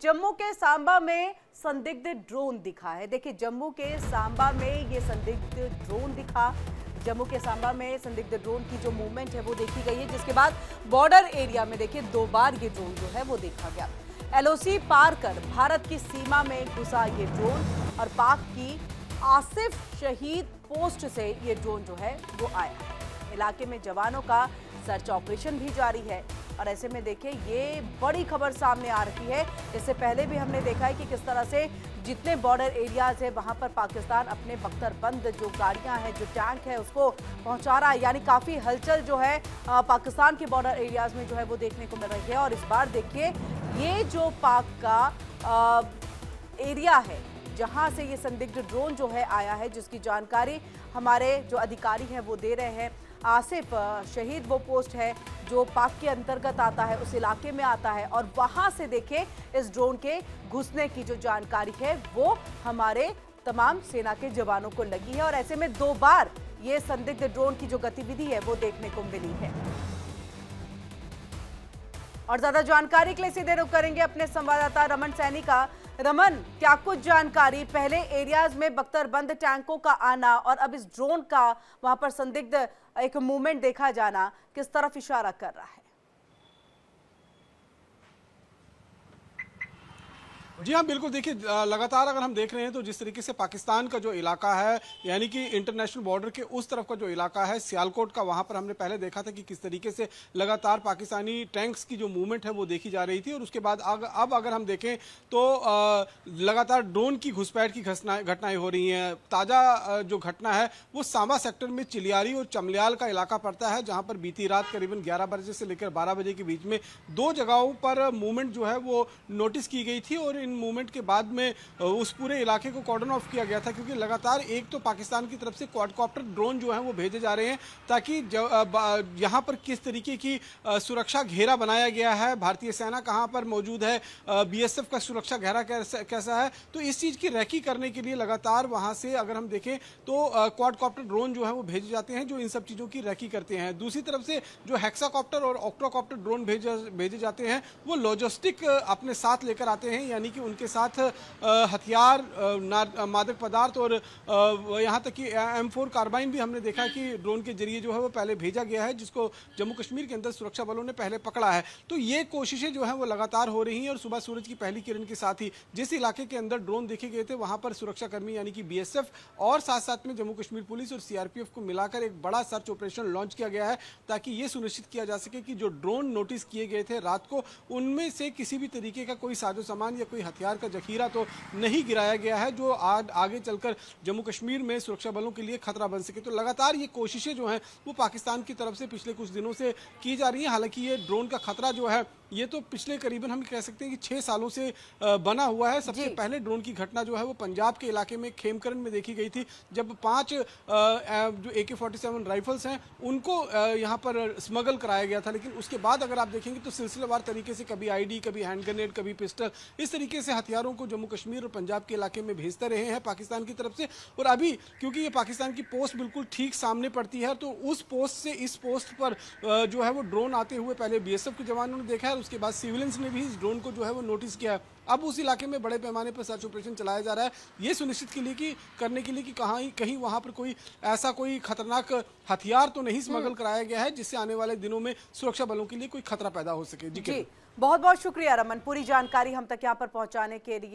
जम्मू के सांबा में संदिग्ध ड्रोन दिखा है। देखिए जम्मू के सांबा में ये संदिग्ध ड्रोन दिखा। जम्मू के सांबा में संदिग्ध ड्रोन की जो मूवमेंट है वो देखी गई है, जिसके बाद बॉर्डर एरिया में देखिए 2 बार ये ड्रोन जो है वो देखा गया। एलओसी पार कर भारत की सीमा में घुसा ये ड्रोन और पाक की आसिफ शहीद पोस्ट से ये ड्रोन जो है वो आया है। इलाके में जवानों का सर्च ऑपरेशन भी जारी है और ऐसे में देखिए ये बड़ी खबर सामने आ रही है। इससे पहले भी हमने देखा है कि किस तरह से जितने बॉर्डर एरियाज है वहां पर पाकिस्तान अपने बख्तरबंद जो गाड़ियां हैं, जो टैंक है, उसको पहुंचा रहा है। यानी काफी हलचल जो है पाकिस्तान के बॉर्डर एरियाज में जो है वो देखने को मिल रही है। और इस बार देखिए ये जो पाक का एरिया है जहां से ये संदिग्ध ड्रोन जो है आया है, जिसकी जानकारी हमारे जो अधिकारी हैं वो दे रहे हैं। आसिफ शहीद वो पोस्ट है जो पाक के अंतर्गत आता है, उस इलाके में आता है और वहां से देखें इस ड्रोन के घुसने की जो जानकारी है वो हमारे तमाम सेना के जवानों को लगी है। और ऐसे में 2 बार ये संदिग्ध ड्रोन की जो गतिविधि है वो देखने को मिली है। और ज्यादा जानकारी के लिए सीधे रुख करेंगे अपने संवाददाता रमन सैनी का। रमन, क्या कुछ जानकारी, पहले एरियाज में बख्तरबंद टैंकों का आना और अब इस ड्रोन का वहां पर संदिग्ध एक मूवमेंट देखा जाना किस तरफ इशारा कर रहा है? जी हाँ, बिल्कुल। देखिए लगातार अगर हम देख रहे हैं तो जिस तरीके से पाकिस्तान का जो इलाका है, यानी कि इंटरनेशनल बॉर्डर के उस तरफ का जो इलाका है सियालकोट का, वहाँ पर हमने पहले देखा था कि किस तरीके से लगातार पाकिस्तानी टैंक्स की जो मूवमेंट है वो देखी जा रही थी। और उसके बाद अब अगर हम देखें तो लगातार ड्रोन की घुसपैठ की घटनाएं हो रही हैं। ताज़ा जो घटना है वो सांबा सेक्टर में चिलियारी और चमलियाल का इलाका पड़ता है, जहाँ पर बीती रात करीबन 11 बजे से लेकर 12 बजे के बीच में 2 जगहों पर मूवमेंट जो है वो नोटिस की गई थी। और इन मूवमेंट के बाद में उस पूरे इलाके को कॉर्डन ऑफ किया गया था, क्योंकि लगातार एक तो पाकिस्तान की तरफ से क्वाडकॉप्टर ड्रोन जो है वो भेजे जा रहे हैं ताकि यहाँ पर किस तरीके की सुरक्षा घेरा बनाया गया है, भारतीय सेना कहाँ पर मौजूद है, बीएसएफ का सुरक्षा घेरा कैसा है, तो इस चीज़ की रैकी करने के लिए लगातार वहाँ से अगर हम देखें तो क्वाडकॉप्टर ड्रोन जो है वो भेजे जाते हैं जो इन सब चीज़ों की रैकी करते हैं। दूसरी तरफ से जो हेक्साकॉप्टर और ऑक्टोकॉप्टर ड्रोन भेजे जाते हैं वो लॉजिस्टिक अपने साथ लेकर आते हैं, यानी कि उनके साथ हथियार, मादक पदार्थ और यहाँ तक कि M4 कार्बाइन भी हमने देखा कि ड्रोन के जरिए जो है वो पहले भेजा गया है, जिसको जम्मू कश्मीर के अंदर सुरक्षा बलों ने पहले पकड़ा है। तो ये कोशिशें जो हैं वो लगातार हो रही हैं और सुबह सूरज की पहली किरण के साथ ही जिस इलाके के अंदर ड्रोन देखे गए थे वहाँ पर सुरक्षाकर्मी यानी कि BSF और साथ साथ में जम्मू कश्मीर पुलिस और CRPF को मिलाकर एक बड़ा सर्च ऑपरेशन लॉन्च किया गया है, ताकि ये सुनिश्चित किया जा सके कि जो ड्रोन नोटिस किए गए थे रात को, उनमें से किसी भी तरीके का कोई साजो सामान या कोई हथियार का जखीरा तो नहीं गिराया गया है जो आगे चलकर जम्मू कश्मीर में सुरक्षा बलों के लिए खतरा बन सके। तो लगातार ये कोशिशें जो हैं वो पाकिस्तान की तरफ से पिछले कुछ दिनों से की जा रही हैं। हालांकि ये ड्रोन का खतरा जो है ये तो पिछले करीबन हम कह सकते हैं कि 6 सालों से बना हुआ है। सबसे पहले ड्रोन की घटना जो है वो पंजाब के इलाके में खेमकरन में देखी गई थी, जब 5 जो AK-47 राइफल्स हैं उनको यहाँ पर स्मगल कराया गया था। लेकिन उसके बाद अगर आप देखेंगे तो सिलसिलेवार तरीके से कभी ID, कभी हैंड ग्रेनेड, कभी पिस्टल, इस तरीके से हथियारों को जम्मू कश्मीर और पंजाब के इलाके में भेजते रहे हैं पाकिस्तान की तरफ से। और अभी क्योंकि ये पाकिस्तान की पोस्ट बिल्कुल ठीक सामने पड़ती है, तो उस पोस्ट से इस पोस्ट पर जो है वो ड्रोन आते हुए पहले BSF के जवानों ने देखा है, उसके बाद सिविलियंस ने भी इस ड्रोन को जो है वो नोटिस किया है। अब उस इलाके में बड़े पैमाने पर सर्च ऑपरेशन चलाया जा रहा है, ये सुनिश्चित करने के लिए कि कहीं वहां पर कोई ऐसा कोई खतरनाक हथियार तो नहीं स्मगल कराया गया है जिससे आने वाले दिनों में सुरक्षा बलों के लिए कोई खतरा पैदा हो सके। जी बहुत बहुत शुक्रिया रमन, पूरी जानकारी हम तक यहाँ पर पहुंचाने के लिए।